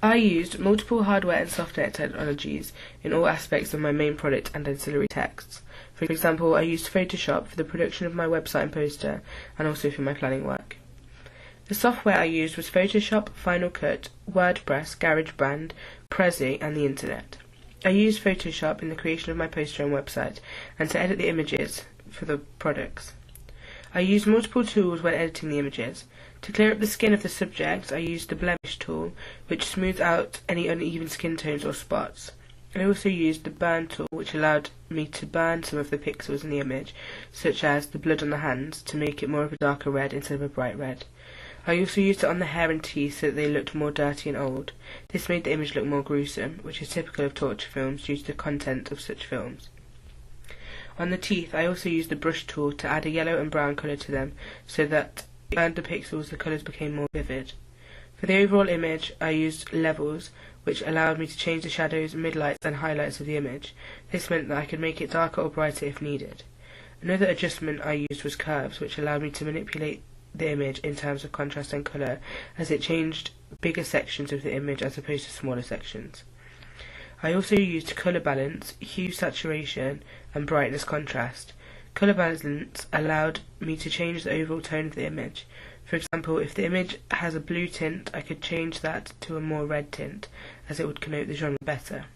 I used multiple hardware and software technologies in all aspects of my main product and ancillary texts. For example, I used Photoshop for the production of my website and poster, and also for my planning work. The software I used was Photoshop, Final Cut, WordPress, GarageBand, Prezi, and the Internet. I used Photoshop in the creation of my poster and website, and to edit the images for the products. I used multiple tools when editing the images. To clear up the skin of the subject, I used the blemish tool, which smooths out any uneven skin tones or spots. I also used the burn tool, which allowed me to burn some of the pixels in the image, such as the blood on the hands, to make it more of a darker red instead of a bright red. I also used it on the hair and teeth so that they looked more dirty and old. This made the image look more gruesome, which is typical of torture films due to the content of such films. On the teeth, I also used the brush tool to add a yellow and brown colour to them, so that around the pixels the colours became more vivid. For the overall image, I used levels, which allowed me to change the shadows, midlights and highlights of the image. This meant that I could make it darker or brighter if needed. Another adjustment I used was curves, which allowed me to manipulate the image in terms of contrast and colour, as it changed bigger sections of the image as opposed to smaller sections. I also used colour balance, hue saturation and brightness contrast. Colour balance allowed me to change the overall tone of the image. For example, if the image has a blue tint, I could change that to a more red tint, as it would connote the genre better.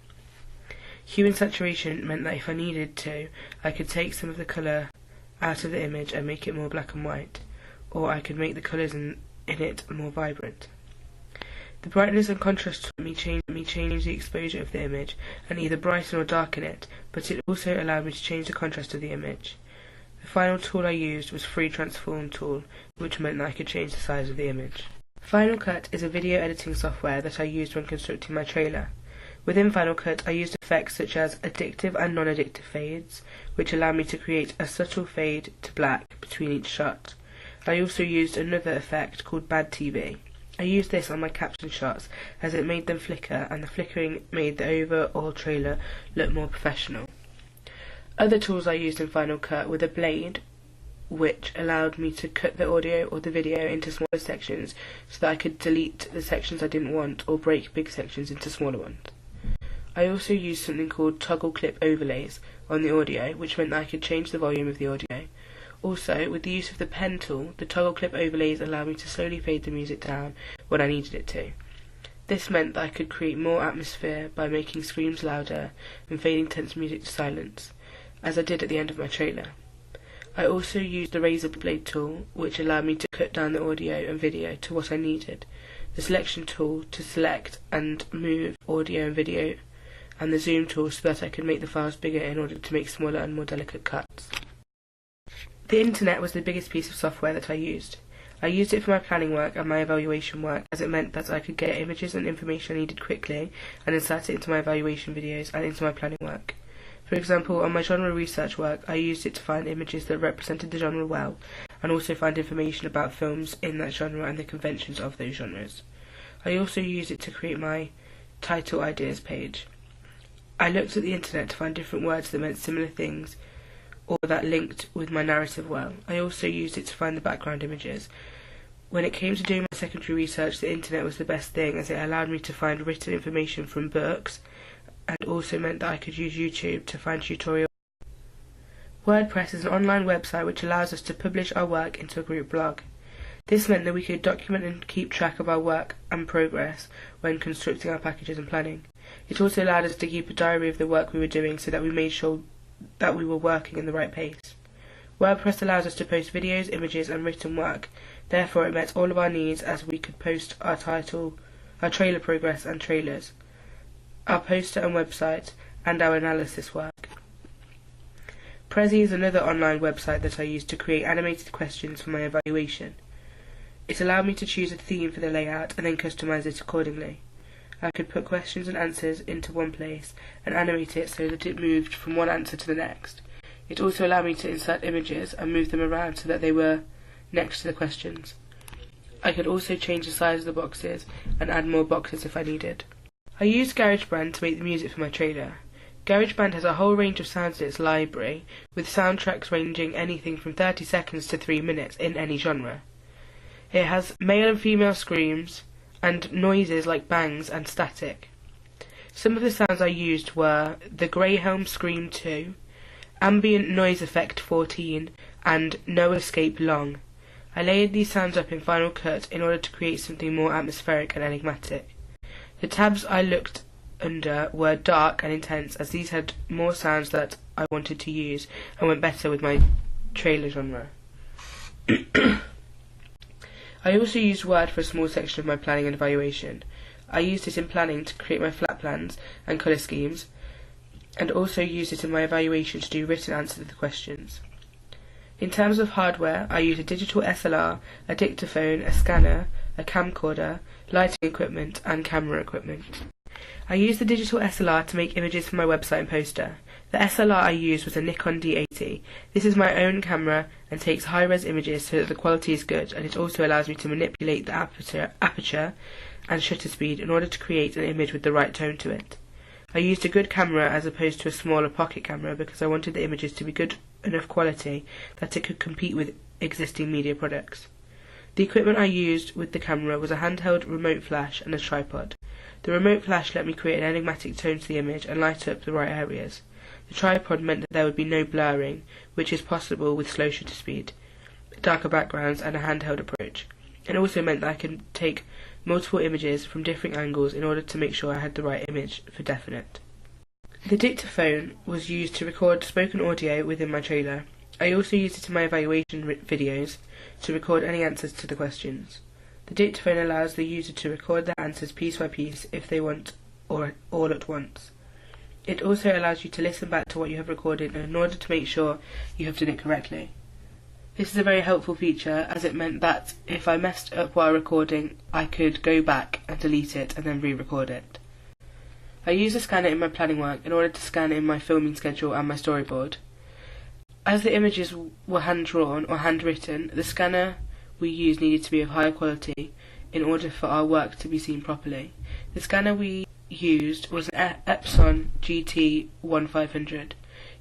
Hue and saturation meant that if I needed to, I could take some of the colour out of the image and make it more black and white, or I could make the colours in it more vibrant. The brightness and contrast taught me change the exposure of the image and either brighten or darken it, but it also allowed me to change the contrast of the image. The final tool I used was Free Transform tool, which meant that I could change the size of the image. Final Cut is a video editing software that I used when constructing my trailer. Within Final Cut, I used effects such as addictive and non-addictive fades, which allowed me to create a subtle fade to black between each shot. I also used another effect called Bad TV. I used this on my caption shots as it made them flicker, and the flickering made the overall trailer look more professional. Other tools I used in Final Cut were the blade, which allowed me to cut the audio or the video into smaller sections so that I could delete the sections I didn't want or break big sections into smaller ones. I also used something called toggle clip overlays on the audio, which meant that I could change the volume of the audio. Also, with the use of the pen tool, the toggle clip overlays allowed me to slowly fade the music down when I needed it to. This meant that I could create more atmosphere by making screams louder and fading tense music to silence, as I did at the end of my trailer. I also used the razor blade tool, which allowed me to cut down the audio and video to what I needed, the selection tool to select and move audio and video, and the zoom tool so that I could make the files bigger in order to make smaller and more delicate cuts. The Internet was the biggest piece of software that I used. I used it for my planning work and my evaluation work, as it meant that I could get images and information I needed quickly and insert it into my evaluation videos and into my planning work. For example, on my genre research work, I used it to find images that represented the genre well, and also find information about films in that genre and the conventions of those genres. I also used it to create my title ideas page. I looked at the Internet to find different words that meant similar things, or that linked with my narrative well. I also used it to find the background images. When it came to doing my secondary research, the Internet was the best thing, as it allowed me to find written information from books, and also meant that I could use YouTube to find tutorials. WordPress is an online website which allows us to publish our work into a group blog. This meant that we could document and keep track of our work and progress when constructing our packages and planning. It also allowed us to keep a diary of the work we were doing so that we made sure that we were working in the right pace. WordPress allows us to post videos, images and written work. Therefore it met all of our needs, as we could post our title, our trailer progress and trailers, our poster and website, and our analysis work. Prezi is another online website that I used to create animated questions for my evaluation. It allowed me to choose a theme for the layout and then customize it accordingly. I could put questions and answers into one place and animate it so that it moved from one answer to the next. It also allowed me to insert images and move them around so that they were next to the questions. I could also change the size of the boxes and add more boxes if I needed. I used GarageBand to make the music for my trailer. GarageBand has a whole range of sounds in its library, with soundtracks ranging anything from 30 seconds to 3 minutes in any genre. It has male and female screams, and noises like bangs and static. Some of the sounds I used were the Greyhelm Scream 2, Ambient Noise Effect 14, and No Escape Long. I layered these sounds up in Final Cut in order to create something more atmospheric and enigmatic. The tabs I looked under were dark and intense, as these had more sounds that I wanted to use and went better with my trailer genre. I also used Word for a small section of my planning and evaluation. I used it in planning to create my flat plans and colour schemes, and also used it in my evaluation to do written answers to the questions. In terms of hardware, I used a digital SLR, a dictaphone, a scanner, a camcorder, lighting equipment, and camera equipment. I used the digital SLR to make images for my website and poster. The SLR I used was a Nikon D80. This is my own camera and takes high-res images so that the quality is good, and it also allows me to manipulate the aperture and shutter speed in order to create an image with the right tone to it. I used a good camera as opposed to a smaller pocket camera because I wanted the images to be good enough quality that it could compete with existing media products. The equipment I used with the camera was a handheld remote flash and a tripod. The remote flash let me create an enigmatic tone to the image and light up the right areas. The tripod meant that there would be no blurring, which is possible with slow shutter speed, darker backgrounds, and a handheld approach. It also meant that I could take multiple images from different angles in order to make sure I had the right image for definite. The dictaphone was used to record spoken audio within my trailer. I also used it in my evaluation videos to record any answers to the questions. The dictaphone allows the user to record their answers piece by piece if they want, or all at once. It also allows you to listen back to what you have recorded in order to make sure you have done it correctly. This is a very helpful feature, as it meant that if I messed up while recording, I could go back and delete it and then re-record it. I used a scanner in my planning work in order to scan in my filming schedule and my storyboard. As the images were hand-drawn or handwritten, the scanner we used needed to be of high quality in order for our work to be seen properly. The scanner we used was an Epson GT1500.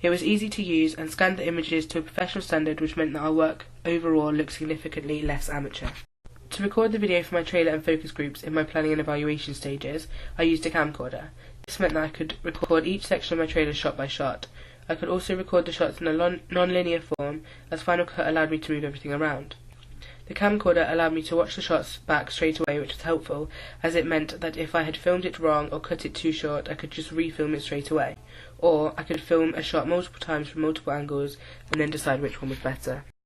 It was easy to use and scanned the images to a professional standard, which meant that our work overall looked significantly less amateur. To record the video for my trailer and focus groups in my planning and evaluation stages, I used a camcorder. This meant that I could record each section of my trailer shot by shot. I could also record the shots in a non-linear form, as Final Cut allowed me to move everything around. The camcorder allowed me to watch the shots back straight away, which was helpful, as it meant that if I had filmed it wrong or cut it too short, I could just refilm it straight away. Or I could film a shot multiple times from multiple angles and then decide which one was better.